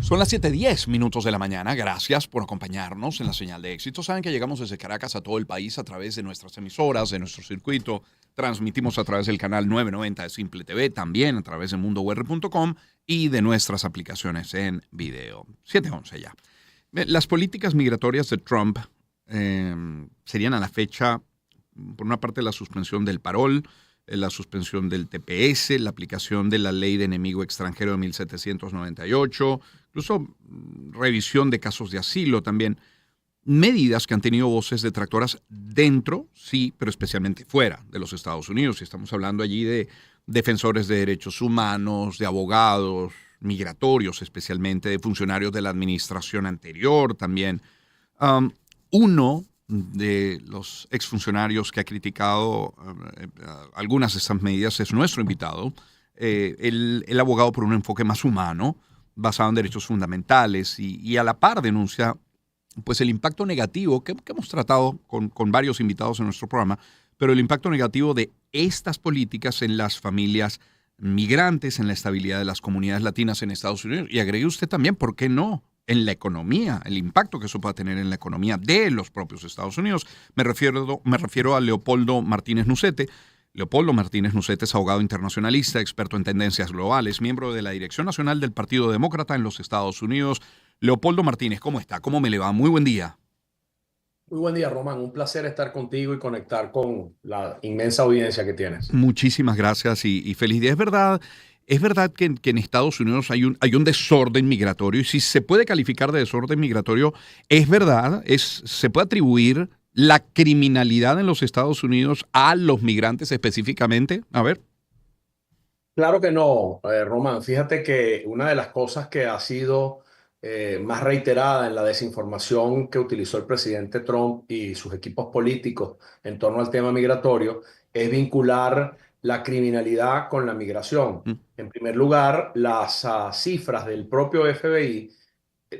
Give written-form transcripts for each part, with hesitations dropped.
Son las 7:10 de la mañana. Gracias por acompañarnos en la señal de éxito. Saben que llegamos desde Caracas a todo el país a través de nuestras emisoras, de nuestro circuito. Transmitimos a través del canal 990 de Simple TV, también a través de mundour.com y de nuestras aplicaciones en video. 7:11 ya. Las políticas migratorias de Trump serían a la fecha, por una parte, la suspensión del parol, la suspensión del TPS, la aplicación de la ley de enemigo extranjero de 1798, incluso revisión de casos de asilo también. Medidas que han tenido voces detractoras dentro, sí, pero especialmente fuera de los Estados Unidos. Y estamos hablando allí de defensores de derechos humanos, de abogados, migratorios especialmente, de funcionarios de la administración anterior también. Uno de los exfuncionarios que ha criticado algunas de estas medidas es nuestro invitado, el abogado por un enfoque más humano, basado en derechos fundamentales y a la par denuncia pues el impacto negativo que hemos tratado con varios invitados en nuestro programa, pero el impacto negativo de estas políticas en las familias migrantes, en la estabilidad de las comunidades latinas en Estados Unidos. Y agregue usted también, ¿por qué no?, en la economía, el impacto que eso pueda tener en la economía de los propios Estados Unidos. Me refiero a Leopoldo Martínez Nucete. Leopoldo Martínez Nucete es abogado internacionalista, experto en tendencias globales, miembro de la Dirección Nacional del Partido Demócrata en los Estados Unidos. Leopoldo Martínez, ¿cómo está? ¿Cómo me le va? Muy buen día. Muy buen día, Román. Un placer estar contigo y conectar con la inmensa audiencia que tienes. Muchísimas gracias y feliz día. Es verdad que en Estados Unidos hay un desorden migratorio, y si se puede calificar de desorden migratorio, es verdad, se puede atribuir la criminalidad en los Estados Unidos a los migrantes específicamente. A ver. Claro que no, Román. Fíjate que una de las cosas que ha sido más reiterada en la desinformación que utilizó el presidente Trump y sus equipos políticos en torno al tema migratorio es vincular la criminalidad con la migración. Mm. En primer lugar, las cifras del propio FBI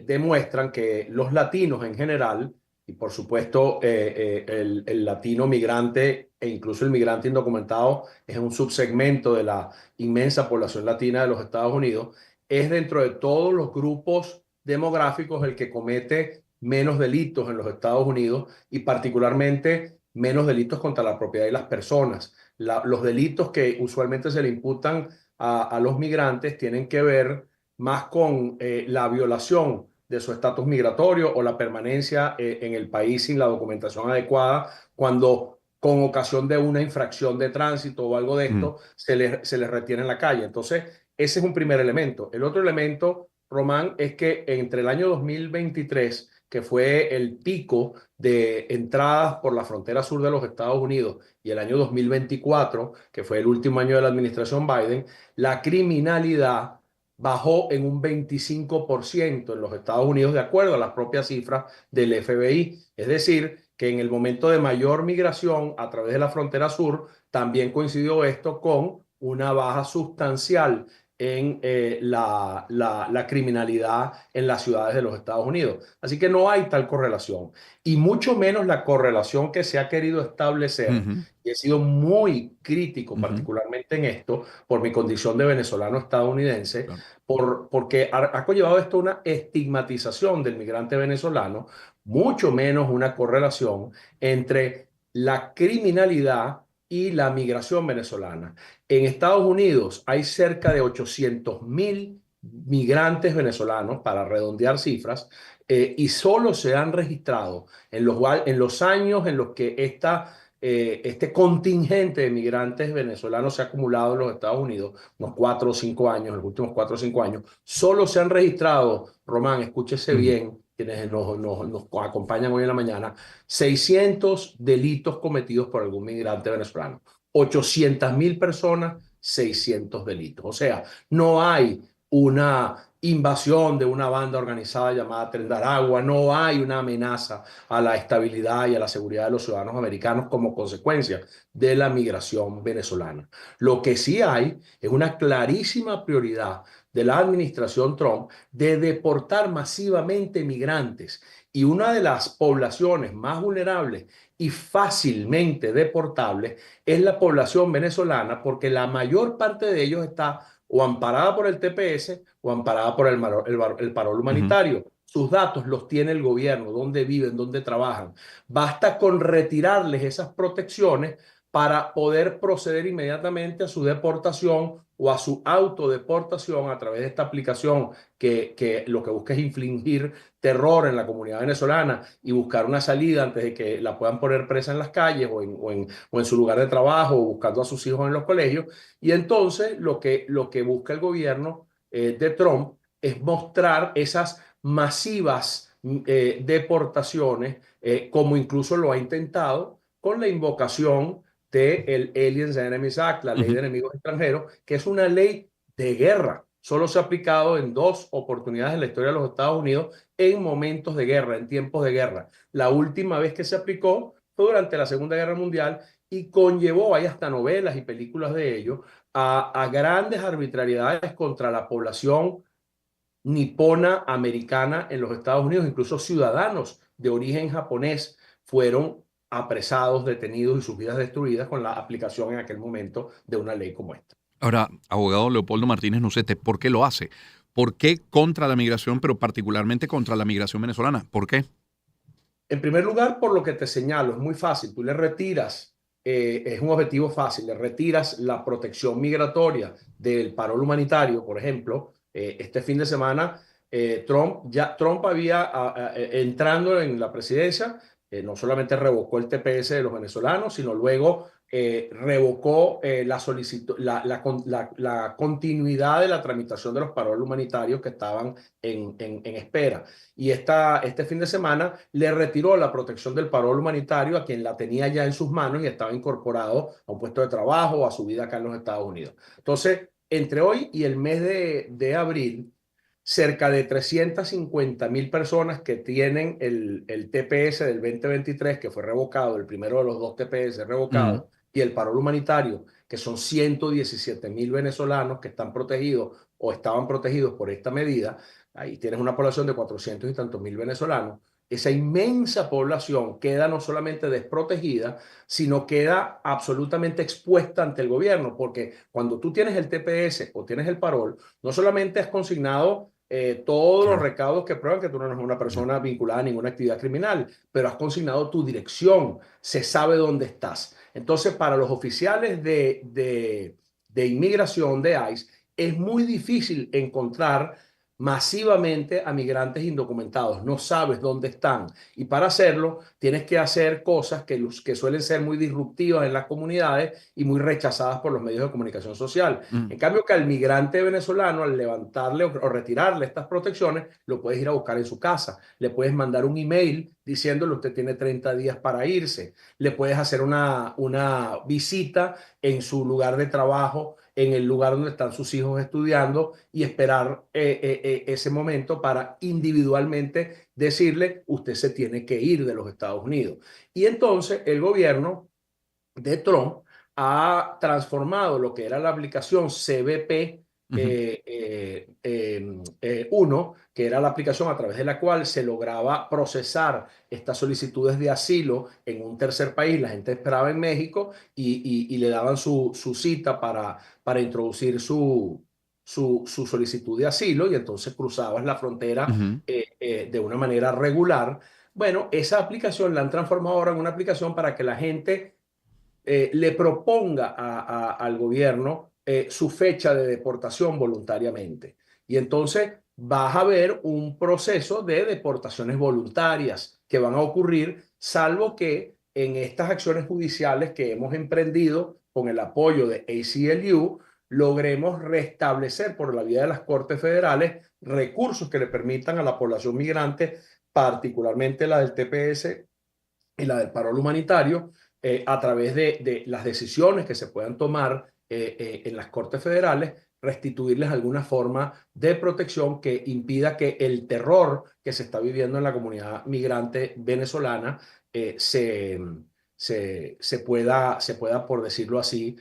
demuestran que los latinos en general, y por supuesto el latino migrante e incluso el migrante indocumentado es un subsegmento de la inmensa población latina de los Estados Unidos, es dentro de todos los grupos demográficos el que comete menos delitos en los Estados Unidos y particularmente menos delitos contra la propiedad de las personas. Los delitos que usualmente se le imputan a los migrantes tienen que ver más con la violación de su estatus migratorio o la permanencia en el país sin la documentación adecuada, cuando con ocasión de una infracción de tránsito o algo de Mm. esto se les retiene en la calle. Entonces, ese es un primer elemento. El otro elemento, Román, es que entre el año 2023, que fue el pico de entradas por la frontera sur de los Estados Unidos, y el año 2024, que fue el último año de la administración Biden, la criminalidad bajó en un 25% en los Estados Unidos, de acuerdo a las propias cifras del FBI. Es decir, que en el momento de mayor migración a través de la frontera sur, también coincidió esto con una baja sustancial en la criminalidad en las ciudades de los Estados Unidos. Así que no hay tal correlación. Y mucho menos la correlación que se ha querido establecer. Ujú, Y he sido muy crítico, ujú, particularmente en esto, por mi condición de venezolano estadounidense, claro. porque ha conllevado esto una estigmatización del migrante venezolano, mucho menos una correlación entre la criminalidad y la migración venezolana. En Estados Unidos hay cerca de 800.000 migrantes venezolanos, para redondear cifras, y solo se han registrado en los años en los que este contingente de migrantes venezolanos se ha acumulado en los Estados Unidos, unos 4 o 5 años, en los últimos 4 o 5 años, solo se han registrado, Román, escúchese Ujú. bien, quienes nos acompañan hoy en la mañana, 600 delitos cometidos por algún migrante venezolano. 800.000 personas, 600 delitos. O sea, no hay una invasión de una banda organizada llamada Tren de Aragua, no hay una amenaza a la estabilidad y a la seguridad de los ciudadanos americanos como consecuencia de la migración venezolana. Lo que sí hay es una clarísima prioridad de la administración Trump de deportar masivamente migrantes, y una de las poblaciones más vulnerables y fácilmente deportables es la población venezolana, porque la mayor parte de ellos está o amparada por el TPS o amparada por el parol Ujú. humanitario. Sus datos los tiene el gobierno, dónde viven, dónde trabajan. Basta con retirarles esas protecciones para poder proceder inmediatamente a su deportación o a su autodeportación a través de esta aplicación que lo que busca es infligir terror en la comunidad venezolana y buscar una salida antes de que la puedan poner presa en las calles o en su lugar de trabajo o buscando a sus hijos en los colegios. Y entonces lo que busca el gobierno de Trump es mostrar esas masivas deportaciones, como incluso lo ha intentado con la invocación del Aliens and Enemies Act, la ley Ujú. de enemigos extranjeros, que es una ley de guerra. Solo se ha aplicado en 2 oportunidades en la historia de los Estados Unidos en momentos de guerra, en tiempos de guerra. La última vez que se aplicó fue durante la Segunda Guerra Mundial y conllevó, hay hasta novelas y películas de ello, a grandes arbitrariedades contra la población nipona americana en los Estados Unidos. Incluso ciudadanos de origen japonés fueron apresados, detenidos y sus vidas destruidas con la aplicación en aquel momento de una ley como esta. Ahora, abogado Leopoldo Martínez Nucete, ¿por qué lo hace? ¿Por qué contra la migración, pero particularmente contra la migración venezolana? ¿Por qué? En primer lugar, por lo que te señalo, es muy fácil. Tú le retiras, es un objetivo fácil, le retiras la protección migratoria del parol humanitario, por ejemplo. Este fin de semana, Trump había, entrando en la presidencia, no solamente revocó el TPS de los venezolanos, sino luego revocó la continuidad de la tramitación de los paroles humanitarios que estaban en espera. Y este fin de semana le retiró la protección del parol humanitario a quien la tenía ya en sus manos y estaba incorporado a un puesto de trabajo o a su vida acá en los Estados Unidos. Entonces, entre hoy y el mes de abril, cerca de 350.000 personas que tienen el TPS del 2023, que fue revocado, el primero de los 2 TPS Ujú. revocados, y el parol humanitario, que son 117.000 venezolanos que están protegidos o estaban protegidos por esta medida. Ahí tienes una población de 400 y tantos mil venezolanos. Esa inmensa población queda no solamente desprotegida, sino queda absolutamente expuesta ante el gobierno, porque cuando tú tienes el TPS o tienes el parol, no solamente has consignado todos los Claro. recaudos que prueban que tú no eres una Ya. persona vinculada a ninguna actividad criminal, pero has consignado tu dirección, se sabe dónde estás. Entonces, para los oficiales de inmigración de ICE, es muy difícil encontrar masivamente a migrantes indocumentados. No sabes dónde están. Y para hacerlo, tienes que hacer cosas que suelen ser muy disruptivas en las comunidades y muy rechazadas por los medios de comunicación social. Mm. En cambio, que al migrante venezolano, al levantarle o retirarle estas protecciones, lo puedes ir a buscar en su casa. Le puedes mandar un email diciéndole usted tiene 30 días para irse. Le puedes hacer una visita en su lugar de trabajo, en el lugar donde están sus hijos estudiando y esperar ese momento para individualmente decirle usted se tiene que ir de los Estados Unidos. Y entonces el gobierno de Trump ha transformado lo que era la aplicación CBP Ujú. 1, que era la aplicación a través de la cual se lograba procesar estas solicitudes de asilo en un tercer país. La gente esperaba en México y le daban su cita para introducir su solicitud de asilo y entonces cruzabas la frontera Ujú. de una manera regular. Bueno, esa aplicación la han transformado ahora en una aplicación para que la gente le proponga al gobierno su fecha de deportación voluntariamente. Y entonces vas a ver un proceso de deportaciones voluntarias que van a ocurrir, salvo que en estas acciones judiciales que hemos emprendido con el apoyo de ACLU, logremos restablecer por la vía de las Cortes Federales recursos que le permitan a la población migrante, particularmente la del TPS y la del parol humanitario, a través de las decisiones que se puedan tomar en las Cortes Federales, restituirles alguna forma de protección que impida que el terror que se está viviendo en la comunidad migrante venezolana se pueda, por decirlo así,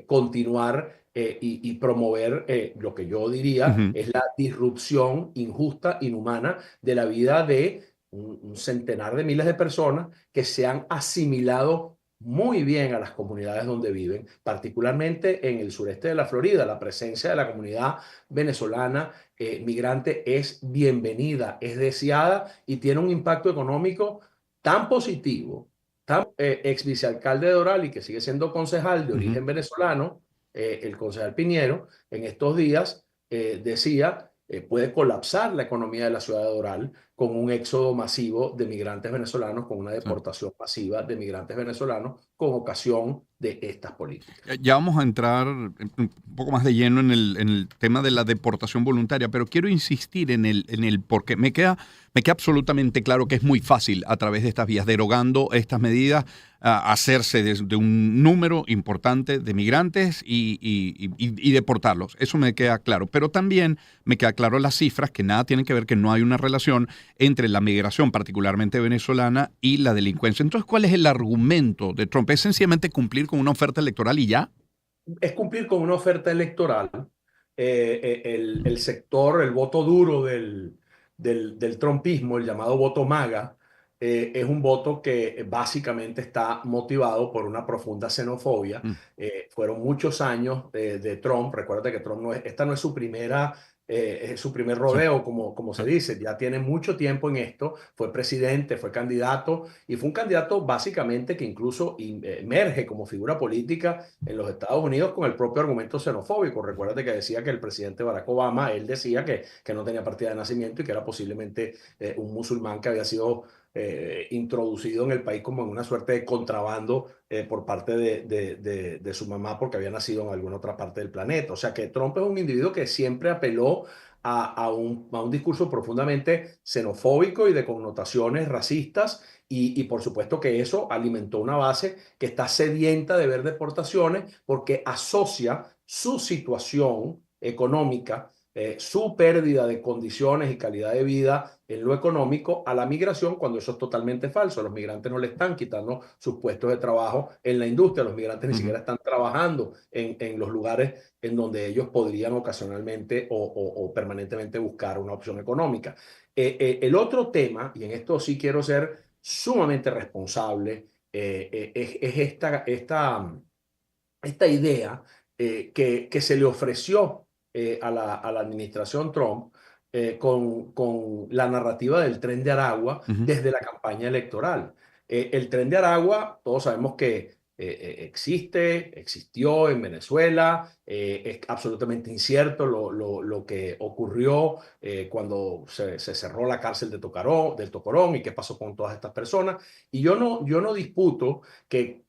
continuar y promover lo que yo diría Ujú. es la disrupción injusta, inhumana de la vida de un centenar de miles de personas que se han asimilado muy bien a las comunidades donde viven, particularmente en el sureste de la Florida. La presencia de la comunidad venezolana migrante es bienvenida, es deseada y tiene un impacto económico tan positivo. Ex vicealcalde de Doral y que sigue siendo concejal de Ujú. origen venezolano, el concejal Piñero, en estos días decía, puede colapsar la economía de la ciudad de Doral con un éxodo masivo de migrantes venezolanos, con una Sí. deportación masiva de migrantes venezolanos con ocasión de estas políticas. Ya vamos a entrar un poco más de lleno en el tema de la deportación voluntaria, pero quiero insistir en el porque me queda absolutamente claro que es muy fácil a través de estas vías, derogando estas medidas, hacerse de un número importante de migrantes y deportarlos. Eso me queda claro. Pero también me queda claro las cifras, que nada tienen que ver, que no hay una relación entre la migración, particularmente venezolana, y la delincuencia. Entonces, ¿cuál es el argumento de Trump? ¿Es sencillamente cumplir con una oferta electoral y ya? Es cumplir con una oferta electoral. El sector, el voto duro del trumpismo, el llamado voto MAGA, es un voto que básicamente está motivado por una profunda xenofobia. Mm. Fueron muchos años de Trump. Recuerda que Trump esta no es es su primer Sí, rodeo, como sí. se dice. Ya tiene mucho tiempo en esto. Fue presidente, fue candidato y fue un candidato básicamente que incluso emerge como figura política en los Estados Unidos con el propio argumento xenofóbico. Recuérdate que decía que el presidente Barack Obama, él decía que no tenía partida de nacimiento y que era posiblemente un musulmán que había sido introducido en el país como en una suerte de contrabando por parte de su mamá porque había nacido en alguna otra parte del planeta. O sea que Trump es un individuo que siempre apeló a un discurso profundamente xenofóbico y de connotaciones racistas y por supuesto que eso alimentó una base que está sedienta de ver deportaciones porque asocia su situación económica, su pérdida de condiciones y calidad de vida en lo económico a la migración, cuando eso es totalmente falso. Los migrantes no le están quitando sus puestos de trabajo en la industria, los migrantes ni Ujú. siquiera están trabajando en los lugares en donde ellos podrían ocasionalmente o permanentemente buscar una opción económica. El otro tema, y en esto sí quiero ser sumamente responsable, es esta idea que se le ofreció a la administración Trump con la narrativa del tren de Aragua Ujú. desde la campaña electoral. El tren de Aragua, todos sabemos que existió en Venezuela, es absolutamente incierto lo que ocurrió cuando se cerró la cárcel del Tocorón y qué pasó con todas estas personas. Y yo no disputo que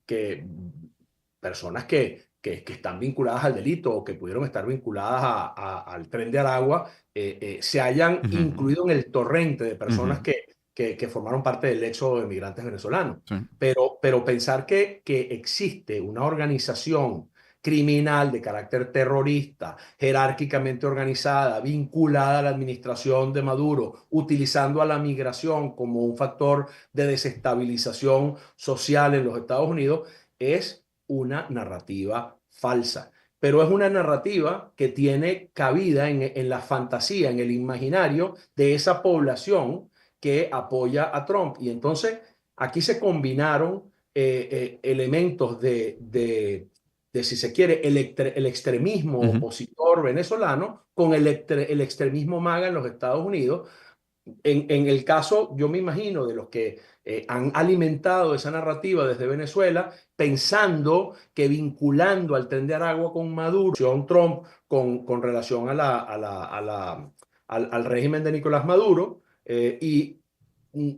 personas que están vinculadas al delito o que pudieron estar vinculadas al tren de Aragua se hayan Ujú. incluido en el torrente de personas Ujú. que formaron parte del éxodo de migrantes venezolanos. Sí. Pero pensar que existe una organización criminal de carácter terrorista, jerárquicamente organizada, vinculada a la administración de Maduro, utilizando a la migración como un factor de desestabilización social en los Estados Unidos, es una narrativa falsa. Pero es una narrativa que tiene cabida en la fantasía, en el imaginario de esa población que apoya a Trump. Y entonces aquí se combinaron elementos si se quiere, el extremismo Ujú. opositor venezolano con el extremismo MAGA en los Estados Unidos. En el caso, yo me imagino, de los que han alimentado esa narrativa desde Venezuela, pensando que vinculando al tren de Aragua con Maduro, Trump con relación al régimen de Nicolás Maduro, y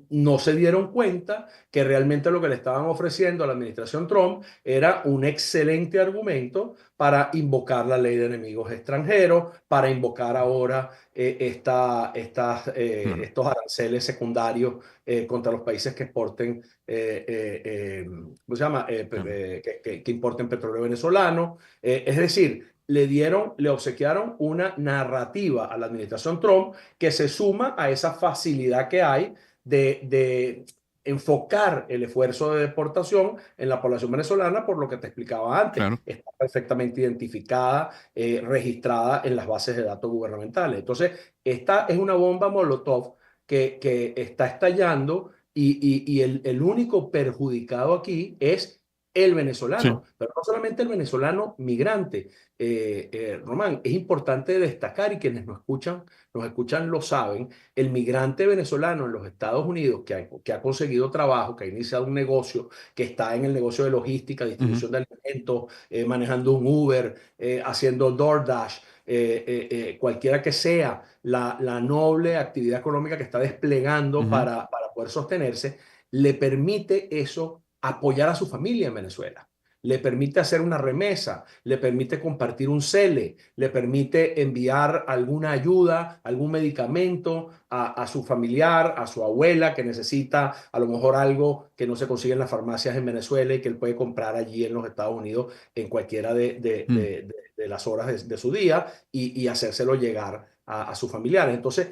no se dieron cuenta que realmente lo que le estaban ofreciendo a la administración Trump era un excelente argumento para invocar la ley de enemigos extranjeros, para invocar ahora Claro. estos aranceles secundarios contra los países que exporten, ¿cómo se llama? Claro. Que importen petróleo venezolano. Es decir, le obsequiaron una narrativa a la administración Trump que se suma a esa facilidad que hay de enfocar el esfuerzo de deportación en la población venezolana, por lo que te explicaba antes, Claro. está perfectamente identificada, registrada en las bases de datos gubernamentales. Entonces, esta es una bomba Molotov que está estallando y el único perjudicado aquí es el Sí. venezolano, pero no solamente el venezolano migrante. Román, es importante destacar, y quienes nos escuchan lo saben, el migrante venezolano en los Estados Unidos que ha conseguido trabajo, que ha iniciado un negocio, que está en el negocio de logística, Ujú, distribución de alimentos, manejando un Uber, haciendo DoorDash, cualquiera que sea la noble actividad económica que está desplegando ujú, para poder sostenerse, le permite eso apoyar a su familia en Venezuela. Le permite hacer una remesa, le permite compartir un cele, le permite enviar alguna ayuda, algún medicamento a su familiar, a su abuela que necesita a lo mejor algo que no se consigue en las farmacias en Venezuela y que él puede comprar allí en los Estados Unidos en cualquiera mm, de las horas de su día y hacérselo llegar a sus familiares. Entonces,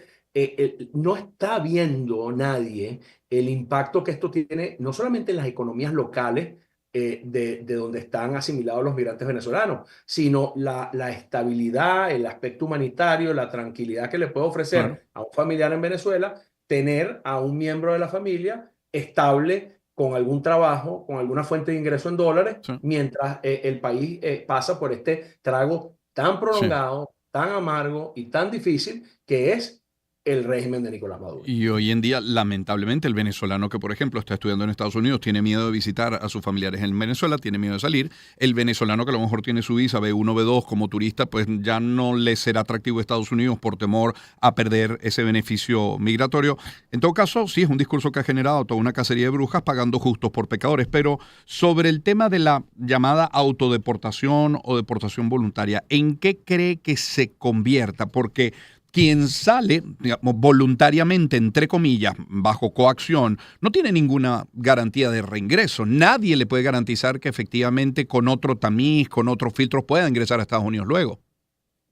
no está viendo nadie el impacto que esto tiene, no solamente en las economías locales, de donde están asimilados los migrantes venezolanos, sino la estabilidad, el aspecto humanitario, la tranquilidad que le puede claro. ofrecer a un familiar en Venezuela, tener a un miembro de la familia estable con algún trabajo, con alguna fuente de ingreso en dólares, Sí. mientras el país pasa por este trago tan Sí. prolongado, tan amargo y tan difícil que es el régimen de Nicolás Maduro. Y hoy en día, lamentablemente, el venezolano que, por ejemplo, está estudiando en Estados Unidos tiene miedo de visitar a sus familiares en Venezuela, tiene miedo de salir. El venezolano que a lo mejor tiene su visa B1, B2 como turista, pues ya no le será atractivo a Estados Unidos por temor a perder ese beneficio migratorio. En todo caso, sí es un discurso que ha generado toda una cacería de brujas pagando justos por pecadores. Pero sobre el tema de la llamada autodeportación o deportación voluntaria, ¿en qué cree que se convierta? Porque quien sale, digamos, voluntariamente, entre comillas, bajo coacción, no tiene ninguna garantía de reingreso. Nadie le puede garantizar que efectivamente con otro tamiz, con otros filtros pueda ingresar a Estados Unidos luego.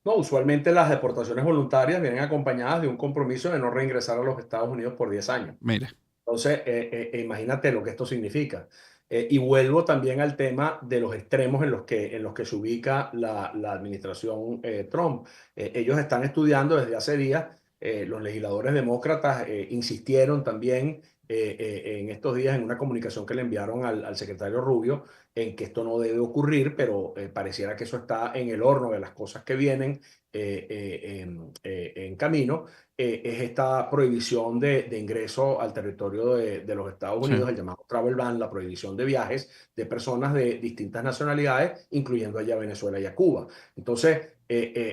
No, usualmente las deportaciones voluntarias vienen acompañadas de un compromiso de no reingresar a los Estados Unidos por 10 años. Mire, Entonces, imagínate lo que esto significa. Y vuelvo también al tema de los extremos en los que se ubica la administración Trump. Ellos están estudiando desde hace días, los legisladores demócratas insistieron también en estos días en una comunicación que le enviaron al secretario Rubio en que esto no debe ocurrir, pero pareciera que eso está en el horno de las cosas que vienen en camino. Es esta prohibición de ingreso al territorio de los Estados sí, Unidos, el llamado travel ban, la prohibición de viajes de personas de distintas nacionalidades, incluyendo allá a Venezuela y a Cuba. Entonces,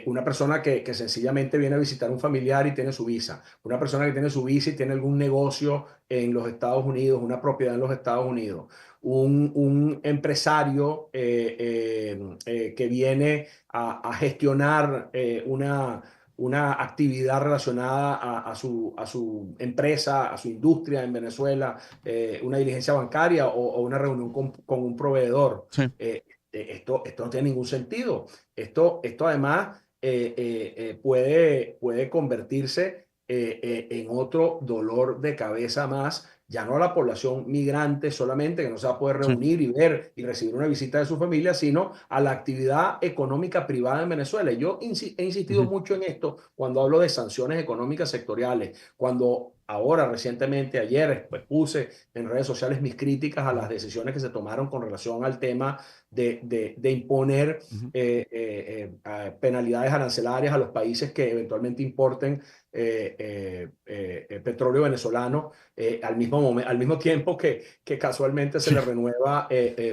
una persona que sencillamente viene a visitar un familiar y tiene su visa, una persona que tiene su visa y tiene algún negocio en los Estados Unidos, una propiedad en los Estados Unidos, un empresario que viene a gestionar una actividad relacionada a su empresa, a su industria en Venezuela, una diligencia bancaria o una reunión con un proveedor. sí, Esto no tiene ningún sentido. Esto además puede convertirse en otro dolor de cabeza más, ya no a la población migrante solamente, que no se va a poder sí. reunir y ver y recibir una visita de su familia, sino a la actividad económica privada en Venezuela. Yo he insistido Ujú, mucho en esto cuando hablo de sanciones económicas sectoriales, cuando ahora recientemente, ayer, pues puse en redes sociales mis críticas a las decisiones que se tomaron con relación al tema de imponer ujú. penalidades arancelarias a los países que eventualmente importen petróleo venezolano al mismo tiempo que casualmente se Sí, le renueva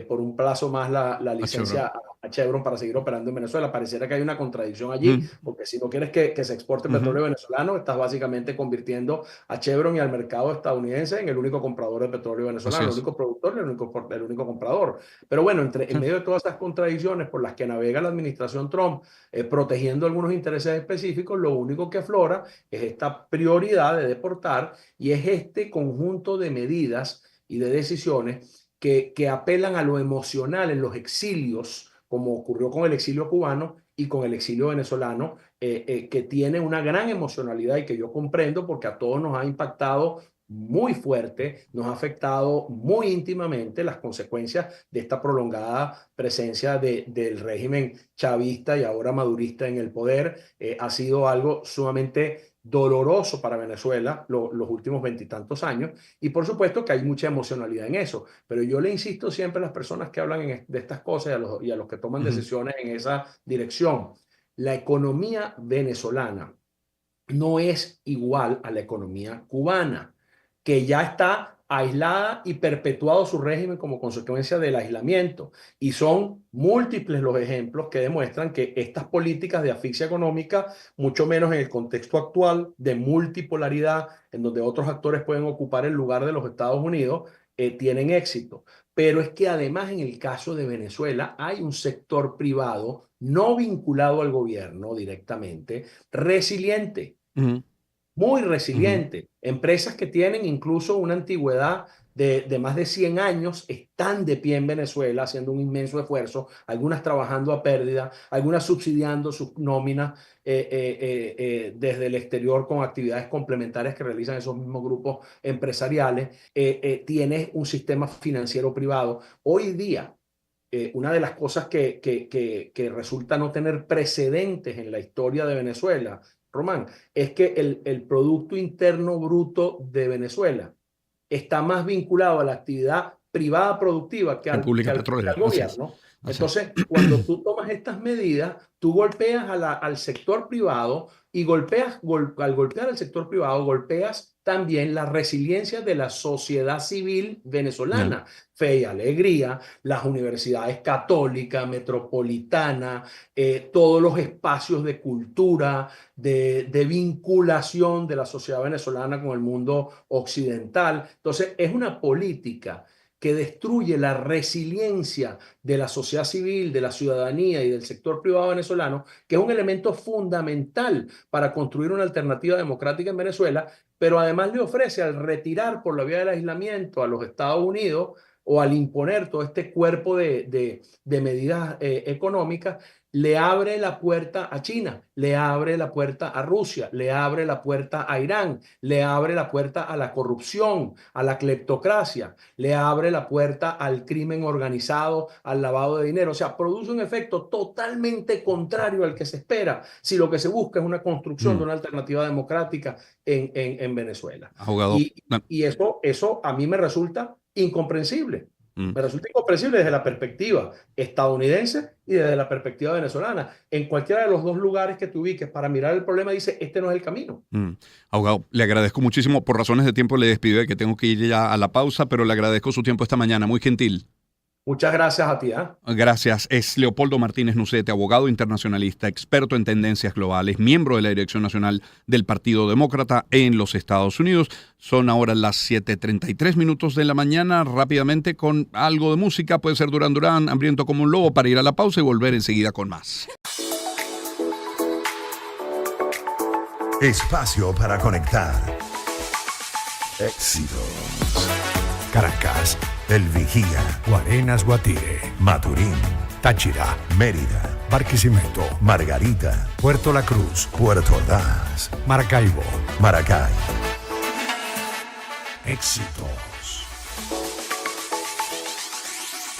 por un plazo más la a Chevron. licencia a Chevron para seguir operando en Venezuela. Pareciera que hay una contradicción allí, Mm, porque si no quieres que se exporte ujú. petróleo venezolano, estás básicamente convirtiendo a Chevron y al mercado estadounidense en el único comprador de petróleo Así venezolano, el es. único productor y el único comprador. Pero bueno, en Sí, medio de todas estas contradicciones por las que navega la administración Trump, protegiendo algunos intereses específicos, lo único que aflora es esta prioridad de deportar y es este conjunto de medidas y de decisiones que apelan a lo emocional en los exilios, como ocurrió con el exilio cubano y con el exilio venezolano, que tiene una gran emocionalidad y que yo comprendo porque a todos nos ha impactado muy fuerte, nos ha afectado muy íntimamente las consecuencias de esta prolongada presencia del régimen chavista y ahora madurista en el poder. Ha sido algo sumamente doloroso para Venezuela los últimos 20 y tantos años, y por supuesto que hay mucha emocionalidad en eso, pero yo le insisto siempre a las personas que hablan de estas cosas y a los que toman decisiones en esa dirección, la economía venezolana no es igual a la economía cubana, que ya está aislada y perpetuado su régimen como consecuencia del aislamiento. Y son múltiples los ejemplos que demuestran que estas políticas de asfixia económica, mucho menos en el contexto actual de multipolaridad, en donde otros actores pueden ocupar el lugar de los Estados Unidos, tienen éxito. Pero es que además en el caso de Venezuela hay un sector privado no vinculado al gobierno directamente, resiliente. Muy resiliente. Empresas que tienen incluso una antigüedad de más de 100 años están de pie en Venezuela haciendo un inmenso esfuerzo, algunas trabajando a pérdida, algunas subsidiando sus nóminas desde el exterior con actividades complementarias que realizan esos mismos grupos empresariales. Tienes un sistema financiero privado. Hoy día, una de las cosas que resulta no tener precedentes en la historia de Venezuela, Román, es que el Producto Interno Bruto de Venezuela está más vinculado a la actividad privada productiva que al gobierno. Entonces, cuando tú tomas estas medidas, tú golpeas al sector privado y al golpear al sector privado, golpeas también la resiliencia de la sociedad civil venezolana. Fe y Alegría, las universidades católicas, metropolitanas, todos los espacios de cultura, de vinculación de la sociedad venezolana con el mundo occidental. Entonces, es una política que destruye la resiliencia de la sociedad civil, de la ciudadanía y del sector privado venezolano, que es un elemento fundamental para construir una alternativa democrática en Venezuela, pero además le ofrece, al retirar por la vía del aislamiento a los Estados Unidos o al imponer todo este cuerpo de medidas económicas, le abre la puerta a China, le abre la puerta a Rusia, le abre la puerta a Irán, le abre la puerta a la corrupción, a la cleptocracia, le abre la puerta al crimen organizado, al lavado de dinero. O sea, produce un efecto totalmente contrario al que se espera si lo que se busca es una construcción de una alternativa democrática en Venezuela. Abogado. Y eso a mí me resulta incomprensible. Me resulta incomprensible desde la perspectiva estadounidense y desde la perspectiva venezolana. En cualquiera de los dos lugares que te ubiques para mirar el problema, dice, este no es el camino. Abogado, le agradezco muchísimo. Por razones de tiempo le despido, que tengo que ir ya a la pausa, pero le agradezco su tiempo esta mañana. Muy gentil. Muchas gracias a ti. Gracias. Es Leopoldo Martínez Nucete, abogado internacionalista, experto en tendencias globales, miembro de la Dirección Nacional del Partido Demócrata en los Estados Unidos. Son ahora las 7:33 de la mañana. Rápidamente con algo de música. Puede ser Duran Duran, Hambriento como un lobo, para ir a la pausa y volver enseguida con más. Espacio para conectar. Éxitos. Caracas, El Vigía, Guarenas, Guatire, Maturín, Táchira, Mérida, Barquisimeto, Margarita, Puerto La Cruz, Puerto Ordaz, Maracaibo. Maracay. Éxitos.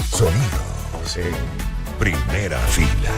Sonidos en primera fila.